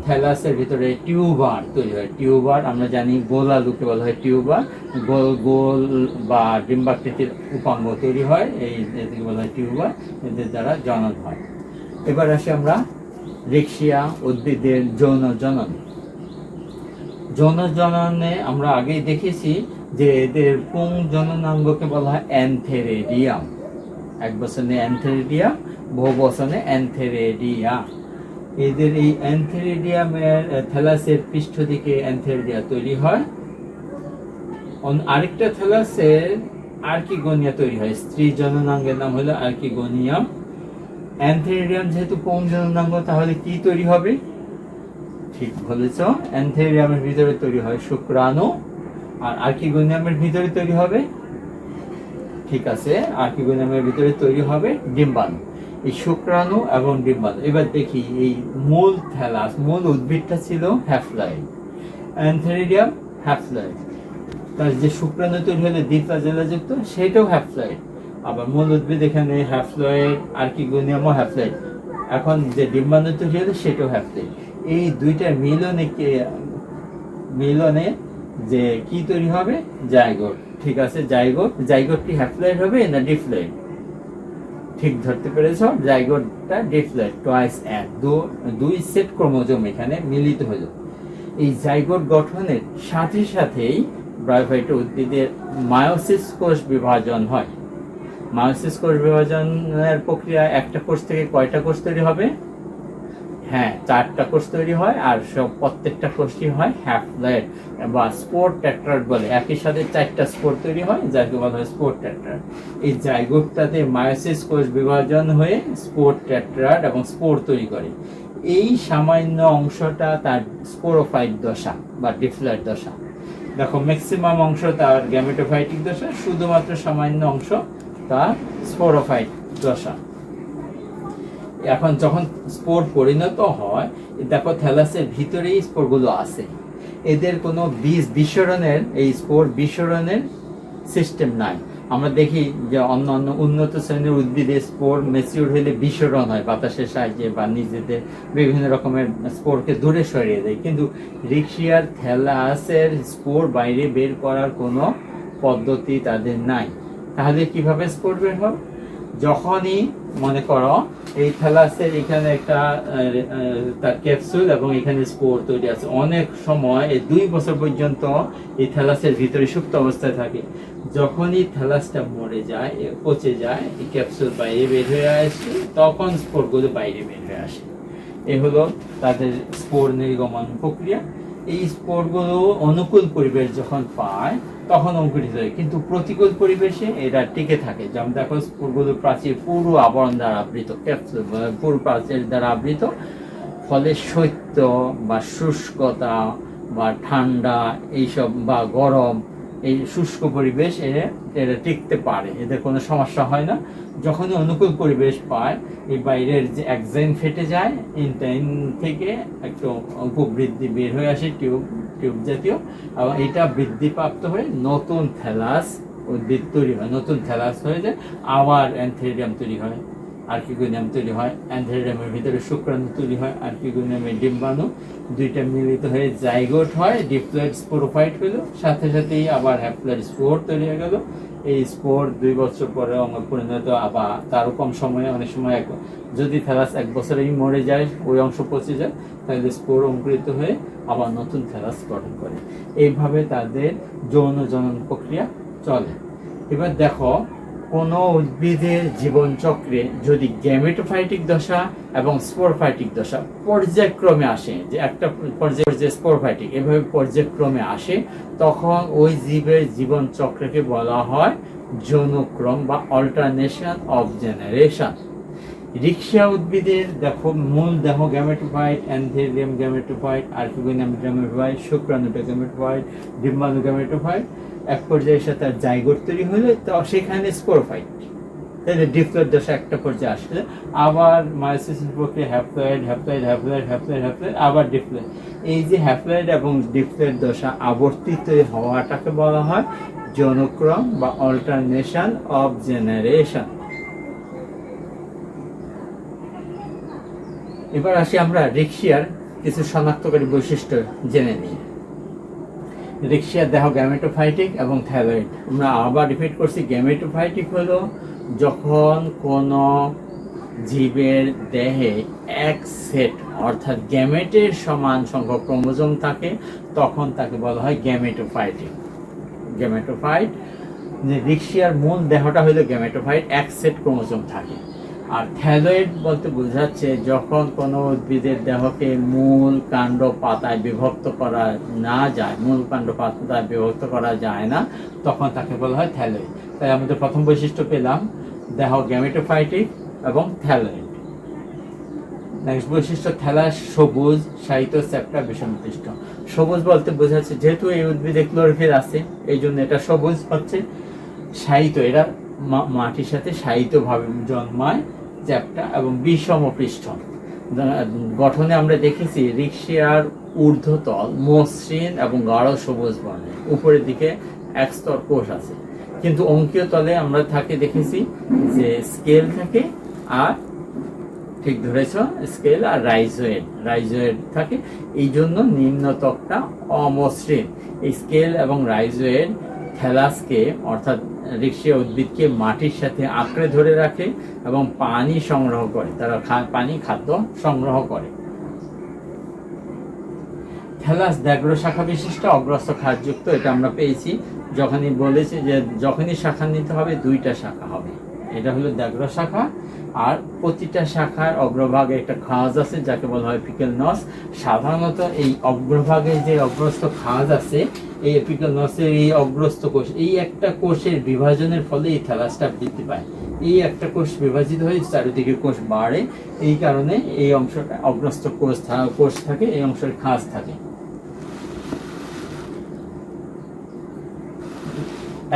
থ্যালাসের ভিতরে টিউবার তৈরি হয়। টিউবার আমরা জানি গোলালুকে বলা হয় টিউবার, গোল গোল বা ডিম্বাকৃতির উপাঙ্গ তৈরি হয়, এদেরকে বলা হয় টিউবার, এদের দ্বারা জনন হয়। এবার আসি আমরা রিক্সিয়া উদ্ভিদের যৌন জনন। যৌন জননে আমরা আগেই দেখেছি যে এদের পুং জননাঙ্গকে বলা হয় অ্যান্থেরেডিয়াম। এক বচনে অ্যান্থেরেডিয়াম, বহু বচনে অ্যান্থেরেডিয়া। এদের এই অ্যান্থেরেডিয়ামের থ্যালাসের পৃষ্ঠ দিকে অ্যান্থেরেডিয়া তৈরি হয়। আরেকটা থ্যালাসের আর্কিগোনিয়া তৈরি হয়, স্ত্রী জননাঙ্গের নাম হলো আর্কিগোনিয়াম। অ্যান্থেরেডিয়াম যেহেতু পুং জননাঙ্গ, তাহলে কি তৈরি হবে? ঠিক বলেছ, অ্যান্থেরিয়ামের ভিতরে তৈরি হয় শুক্রাণু, আর আর্কিগোনিয়ামের ভিতরে তৈরি হবে, ঠিক আছে, আর্কিগোনিয়ামের ভিতরে তৈরি হবে ডিম্বাণু। এই শুক্রাণু এবং ডিম্বাণু। এবার দেখি এই মূল থ্যালাস, মূল উদ্ভিদটা ছিল হ্যাপ্লয়েড, অ্যান্থেরিডিয়াম হ্যাপ্লয়েড। তার যে শুক্রাণু তৈরি হলে দ্বিফ্লাজেলাযুক্ত সেটাও হ্যাপ্লয়েড। আবার মূল উদ্ভিদ এখানে হ্যাপ্লয়েড, আর্কিগোনিয়ামও হ্যাপ্লয়েড। এখন যে ডিম্বাণু তৈরি হলে সেটাও হ্যাপ্লয়েড। এই দুইটার মিলনে যে কি তৈরি হবে? জাইগোট। ঠিক আছে, জাইগোট কি হ্যাপ্লয়েড হবে না ডিপ্লয়েড? ঠিক ধরতে পেরেছ, জাইগোটটা ডিপ্লয়েড, টুয়াইস এক, দুই সেট ক্রোমোজোম এখানে মিলিত হলো। এই জাইগোট গঠনের সাথে সাথেই ব্রায়োফাইটা উদ্ভিদের মায়োসিস কোষ বিভাজন হয়। মায়োসিস কোষ বিভাজনের প্রক্রিয়া একটা কোষ থেকে কয়টা কোষ তৈরি হবে? হ্যাঁ, 4টা কোষ তৈরি হয়, আর প্রত্যেকটা কোষই হয় হ্যাপ্লয়েড বা স্পোর টেট্রাড বলে। একই সাথে 4টা স্পোর তৈরি হয়, যাকে বলা হয় স্পোর টেট্রাড। এই জাইগোটটাতে মায়োসিস কোষ বিভাজন হয়ে স্পোর টেট্রাড এবং স্পোর তৈরি করে। এই সামান্য অংশটা তার স্পোরোফাইট দশা বা ডিপ্লয়েড দশা। দেখো, ম্যাক্সিমাম অংশ তার গ্যামেটোফাইটিক দশা, শুধুমাত্র সামান্য অংশ তার স্পোরোফাইট দশা। এখন যখন স্পোর পরিণত হয়, দেখো থ্যালাসের ভিতরেই স্পোরগুলো আছে। এদের কোনো বিস্ফোরণের, এই স্পোর বিস্ফোরণের সিস্টেম নাই। আমরা দেখি যে অন্যান্য উন্নত শ্রেণীর উদ্ভিদে স্পোর ম্যাচিউর হলে বিস্ফোরণ হয় বাতাসের সাহায্যে বা নিজেদের বিভিন্ন রকমের স্পোরকে দূরে সরিয়ে দেয়, কিন্তু রিক্সিয়ার থ্যালাসের স্পোর বাইরে বের করার কোনো পদ্ধতি তাদের নাই। তাহলে কিভাবে স্পোর বের হবে? যখনই মনে করো এই থ্যালাসের এখানে একটা তার ক্যাপসুল এবং এখানে স্পোর তৈরি আছে, অনেক সময় 2 বছর পর্যন্ত এই থ্যালাসের ভিতরে সুপ্ত অবস্থায় থাকে। যখনই থ্যালাসটা মরে যায়, পচে যায়, এই ক্যাপসুল বাইরে বের হয়ে আসে, তখন স্পোরগুলো বাইরে বের হয়ে আসে। এ হলো তাদের স্পোর নির্গমন প্রক্রিয়া। এই স্পোরগুলো অনুকূল পরিবেশ যখন পায় তখন অঙ্কুরিত হয়, কিন্তু প্রতিকূল পরিবেশে এরা টিকে থাকে। যেমন দেখো, স্পোরগুলো প্রাচীর পুরো আবরণ দ্বারা আবৃত, ক্যাপসুল পুরো প্রাচীর দ্বারা আবৃত, ফলে শৈত্য বা শুষ্কতা বা ঠান্ডা এইসব বা গরম, এই শুষ্ক পরিবেশ এরা টিকতে পারে, এদের কোনো সমস্যা হয় না। যখনই অনুকূল পরিবেশ পায়, এই বাইরের যে এক্সাইন ফেটে যায়, ইনটাইন থেকে একটু উপবৃদ্ধি বের হয়ে আসে, টিউব জাতীয়, এবং এটা বৃদ্ধিপ্রাপ্ত হয়ে নতুন থ্যালাস উদ্ভিদ তৈরি হয়, নতুন থ্যালাস হয়ে যায়, আবার অ্যান্থেরিডিয়াম তৈরি হয়, আর্কিগোনিয়াম তৈরি হয়, অ্যান্থেরিডিয়ামের ভিতরে শুক্রাণু তৈরি হয়, আর্কিগোনিয়ামের ডিম্বাণু, দুইটা মিলিত হয়ে জাইগোট হয়, ডিপ্লয়েড স্পোরোফাইট হলো, সাথে সাথেই আবার হ্যাপ্লয়েড স্পোর তৈরি হয়ে গেল। এই স্পোর 2 বছর পরে অঙ্গ পরিণত, আবার তারও কম সময়ে, অনেক সময় যদি থ্যালাস 1 বছরেই মরে যায়, ওই অংশ পচে যায়, তাহলে স্পোর অঙ্কুরিত হয়ে আবার নতুন থ্যালাস গঠন করে। এইভাবে তাদের যৌন জনন প্রক্রিয়া চলে। এবার দেখো, কোনো উদ্ভিদের জীবনচক্রে যদি গ্যামেটোফাইটিক দশা এবং স্পোরোফাইটিক দশা পর্যায়ক্রমে আসে, যে একটা পর্যায়ে স্পোরোফাইটিক, এভাবে পর্যায়ক্রমে আসে, তখন ওই জীবের জীবনচক্রকে বলা হয় যৌনক্রম বা অল্টারনেশন অফ জেনারেশন। রিক্সিয়া উদ্ভিদের দেখো, মূল দেহ gametophyte, antheridium gametophyte, archegonium gametophyte, শুক্রাণুটা গ্যামেটোফাইট, ডিম্বাণু গ্যামেটোফাইট, এক পর্যায়ে এসে তার জাইগোট তৈরি হলে তো সেখানে স্পোরোফাইট, তাহলে ডিপ্লয়েড দশা একটা পর্যায়ে আসলে আবার মায়োসিস প্রক্রিয়া haploid, haploid, haploid, haploid, haploid, আবার ডিপ্লয়েড। এই যে হ্যাপ্লয়েড এবং ডিপ্লয়েড দশা আবর্তিত হওয়াটাকে বলা হয় যৌনক্রম বা অল্টারনেশন অফ জেনারেশন। এবার আসি আমরা রিক্সিয়ার কিছু শনাক্তকারী বৈশিষ্ট্য জেনে নিই। রিক্সিয়ার দেহ গ্যামেটোফাইটিক এবং থ্যালয়েড। আমরা আবার রিপিট করছি, গ্যামেটোফাইটিক হলো যখন কোনো জীবের দেহে এক সেট অর্থাৎ গ্যামেটের সমান সংখ্যক ক্রোমোজোম থাকে, তখন তাকে বলা হয় গ্যামেটোফাইটিক। গ্যামেটোফাইট, যে রিক্সিয়ার মূল দেহটা হলো গ্যামেটোফাইট, এক সেট ক্রোমোজোম থাকে। আর থ্যালয়েড বলতে বোঝাচ্ছে যখন কোনো উদ্ভিদের দেহকে মূল কাণ্ড পাতায় বিভক্ত করা না যায়, মূল কাণ্ড পাতায় বিভক্ত করা যায় না, তখন তাকে বলা হয় থ্যালয়েড। তাই আমাদের প্রথম বৈশিষ্ট্য পেলাম দেহ গ্যামেটোফাইটিক এবং থ্যালয়েড। নেক্সট বৈশিষ্ট্য, থ্যালাস সবুজ, শায়িত, চ্যাপ্টা, বিষমপৃষ্ঠ। সবুজ বলতে বোঝাচ্ছে যেহেতু এই উদ্ভিদে ক্লোরোফিল আছে, এই জন্য এটা সবুজ হচ্ছে। শায়িত, এরা মাটির সাথে শায়িতভাবে জন্মায়, চ্যাপ্টা এবং বিষম পৃষ্ঠ। গঠনে আমরা দেখেছি রিক্সিয়ার ঊর্ধ্বতল মসৃণ এবং গাঢ় সবুজ বর্ণের, উপরের দিকে এক স্তর কোষ আছে। কিন্তু অঙ্কীয় তলে আমরা দেখেছি যে স্কেল থাকে, আর ঠিক ধরেছ, স্কেল আর রাইজোয়েড থাকে। এই জন্য নিম্ন ত্বকটা অমসৃণ। এই স্কেল এবং রাইজোয়েড থ্যালাসকে অর্থাৎ রিক্সিয়া উদ্ভিদকে মাটির সাথে আঁকড়ে ধরে রাখে এবং পানি সংগ্রহ করে, তারা খাদ্য সংগ্রহ করে। থ্যালাস দ্যাগ্র শাখা বিশিষ্ট অগ্রস্থ খাদযুক্ত, এটা আমরা পেয়েছি যখনই বলেছি যে যখনই শাখা নিতে হবে দুইটা শাখা হবে। এটা হলো দ্যাগ্র শাখা, আর প্রতিটা শাখার অগ্রভাগে একটা খাজ আছে যাকে বলা হয় এপিক্যাল নস। সাধারণত এই অগ্রভাগে যে অগ্রস্থ খাজ আছে, এই এপিক্যাল নসের এই অগ্রস্থ কোষ, এই একটা কোষের বিভাজনের ফলে এই থ্যালাসটা বৃদ্ধি পায়। এই একটা কোষ বিভাজিত হয়ে চারিদিকে কোষ বাড়ে, এই কারণে এই অংশটা অগ্রস্থ কোষ থাকে, এই অংশের খাজ থাকে।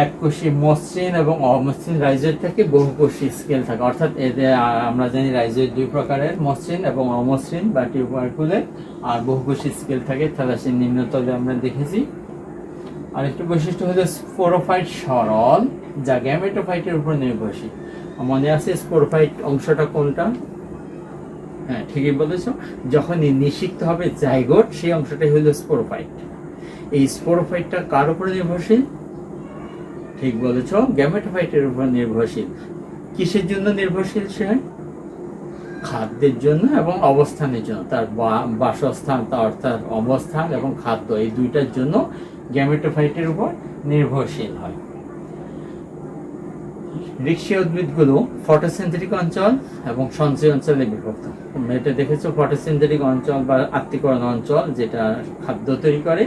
এককোষী মসৃণ এবং অমসৃণ রাইজোয়েড থাকে, বহুকোষী স্কেল থাকে। অর্থাৎ এদের আমরা জানি রাইজোয়েড দুই প্রকারের, মসৃণ এবং অমসৃণ বা টিউবারকুলের, আর বহুকোষী স্কেল থাকে থ্যালাসের নিম্নতলে আমরা দেখেছি। আর একটি বৈশিষ্ট্য হলো স্পোরোফাইট সরল, যা গ্যামেটোফাইটের উপর নির্ভরশীল। মনে আছে স্পোরোফাইট অংশটা কোনটা? হ্যাঁ, ঠিকই বলেছ। যখনই নিষিক্ত হবে জাইগোট, সেই অংশটাই হলো স্পোরোফাইট। এই স্পোরোফাইটটা কার উপর নির্ভরশীল? ঠিক বলেছ, গ্যামেটোফাইটের উপর নির্ভরশীল। কিসের জন্য নির্ভরশীল সে? খাদ্যের জন্য এবং অবস্থানের জন্য। তার বাসস্থান, অর্থাৎ অবস্থান এবং খাদ্য, এই দুইটার জন্য গ্যামেটোফাইটের উপর নির্ভরশীল হয়। রিক্সিয়া উদ্ভিদগুলো ফটোসিনথেটিক অঞ্চল এবং সঞ্চয় অঞ্চলে বিভক্ত। এটা দেখেছো, ফটোসিনথেটিক অঞ্চল বা আত্তীকরণ অঞ্চল যেটা খাদ্য তৈরি করে,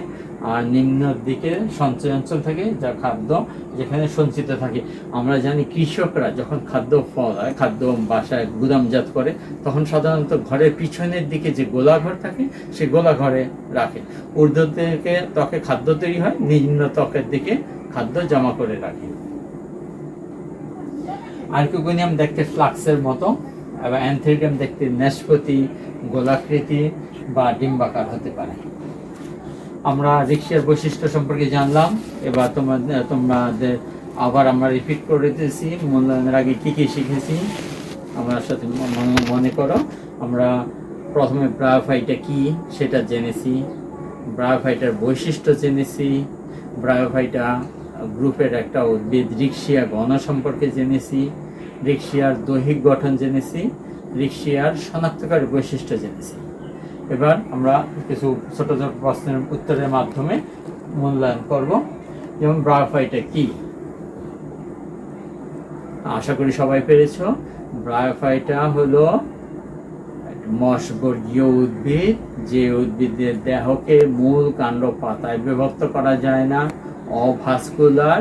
আর নিম্ন দিকে সঞ্চয় অঞ্চল থাকে যা খাদ্য যেখানে সঞ্চিত থাকে। আমরা জানি কৃষকরা যখন খাদ্য ফলায়, খাদ্য বাসায় গুদামজাত করে, তখন সাধারণত ঘরের পিছনের দিকে যে গোলাঘর থাকে সেই গোলাঘরে রাখে। ঊর্ধ্ব থেকে ত্বকে খাদ্য তৈরি হয়, নিম্ন ত্বকের দিকে খাদ্য জমা করে রাখে। আর্কিগোনিয়াম দেখতে ফ্লাক্সের মতো এবং অ্যান্থেরিডিয়াম দেখতে নাশপাতি, গোলাকৃতি বা ডিম্বাকার হতে পারে। আমরা রিক্সিয়ার বৈশিষ্ট্য সম্পর্কে জানলাম। এবার তোমাদের আবার আমরা রিপিট করে দিয়েছি মূল্যায়নের আগে কি কি শিখেছি আমার সাথে মনে করো। আমরা প্রথমে ব্রায়োফাইটা কি সেটা জেনেছি, ব্রায়োফাইটার বৈশিষ্ট্য জেনেছি, ব্রায়োফাইটা গ্রুপের একটা উদ্ভিদ, রিক্সিয়া গণ সম্পর্কে জেনেছি, রিক্সিয়ার দৈহিক গঠন জেনেছি, রিক্সিয়ার শনাক্তকারী বৈশিষ্ট্য জেনেছি। এবার আমরা কিছু ছোট ছোট প্রশ্নের উত্তরের মাধ্যমে মূল্যায়ন করব। যেমন ব্রায়োফাইটা কি? আশা করি সবাই পেরেছ। ব্রায়োফাইটা হলো মশবর্গীয় উদ্ভিদ, যে উদ্ভিদের দেহকে মূল, কাণ্ড, পাতায় বিভক্ত করা যায় না, অভাস্কুলার,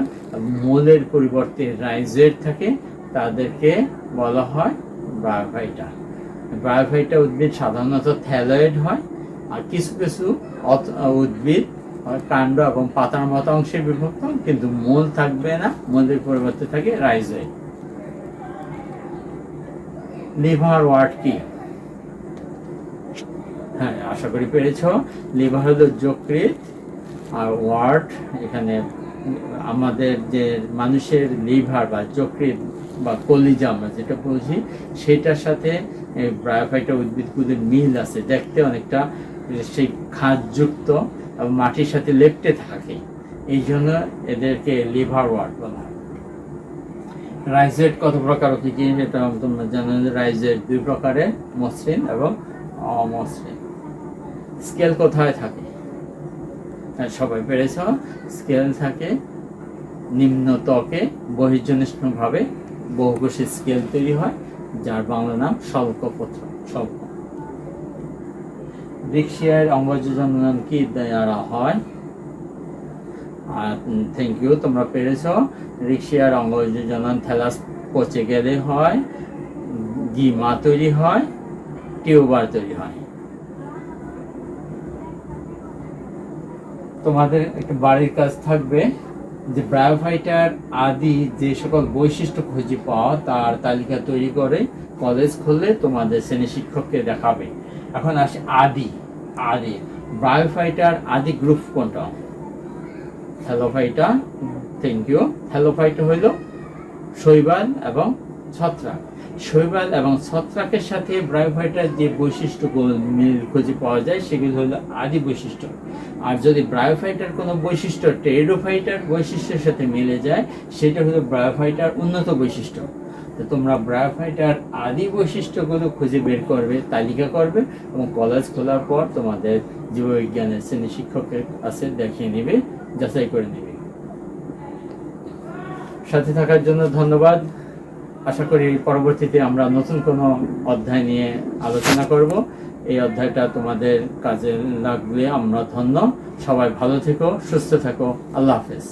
মূলের পরিবর্তে রাইজোয়েড থাকে, তাদেরকে বলা হয় ব্রায়োফাইটা। ব্রায়োফাইটা উদ্ভিদ সাধারণত থ্যালয়েড হয়, আর কিছু কিছু উদ্ভিদ কাণ্ড এবং পাতার মতো অংশে বিভক্ত, কিন্তু মূল থাকবে না, মূলের পরিবর্তে থাকে রাইজোয়েড। লিভার ওয়ার্ট কি? হ্যাঁ, আশা করি পেরেছ। লিভার হলো যকৃৎ, আর ওয়ার্ট এখানে আমাদের যে মানুষের লিভার বা যকৃৎ বা কলিজা আমরা যেটা বলছি, সেটার সাথে ব্রায়োফাইটা উদ্ভিদগুলির মিল আছে। দেখতে অনেকটা সেই খাদযুক্ত এবং মাটির সাথে লেপ্টে থাকে, এই জন্য এদেরকে লিভার ওয়ার্ট বলা হয়। রাইজোয়েড কত প্রকার কি কি এটা তোমরা জানো। রাইজোয়েড দুই প্রকারের, মসৃণ এবং অমসৃণ। স্কেল কোথায় থাকে? সবাই পেরেছ। স্কেল থাকে নিম্ন ত্বকে, বহির্জনিষ্ঠভাবে বহুকোষী স্কেল তৈরি হয়, যার বাংলা নাম স্বল্পপত্র। স্বল্প। রিক্সিয়ার অঙ্গজ জনন কি দ্বারা হয়? থ্যাংক ইউ, তোমরা পেরেছ। রিক্সিয়ার অঙ্গজ জনন থ্যালাস পচে গেলে হয়, গিমা তৈরি হয়, টিউবার তৈরি হয়। তোমাদের একটা বাড়ির কাজ থাকবে, যে ব্রায়োফাইটার আদি যে সকল বৈশিষ্ট্য খুঁজে পাওয়া তার তালিকা তৈরি করে কলেজ খুললে তোমাদের শ্রেণী শিক্ষককে দেখাবে। এখন আসে আদি। ব্রায়োফাইটার আদি গ্রুপ কোনটা? হ্যালোফাইটা। Thank you. হ্যালোফাইটা হইল শৈবাল এবং ছত্রাক। শৈবাল এবং ছত্রাকের সাথে ব্রায়োফাইটার যে বৈশিষ্ট্যগুলো মিল খুঁজে পাওয়া যায় সেগুলো হলো আদি বৈশিষ্ট্য। আর যদি ব্রায়োফাইটার কোনো বৈশিষ্ট্য টেরিডোফাইটার বৈশিষ্ট্যের সাথে মিলে যায় সেটা হলো ব্রায়োফাইটার উন্নত বৈশিষ্ট্য। তো তোমরা ব্রায়োফাইটার আদি বৈশিষ্ট্যগুলো খুঁজে বের করবে, তালিকা করবে এবং কলেজ খোলার পর তোমাদের জীববিজ্ঞানের শ্রেণী শিক্ষকের কাছে দেখিয়ে নেবে, যাচাই করে নেবে। সাথে থাকার জন্য ধন্যবাদ। আশা করি পরবর্তীতে আমরা নতুন কোনো অধ্যায় নিয়ে আলোচনা করব। এই অধ্যায়টা তোমাদের কাজে লাগলে আমরা ধন্য। সবাই ভালো থেকো, সুস্থ থেকো। আল্লাহ হাফেজ।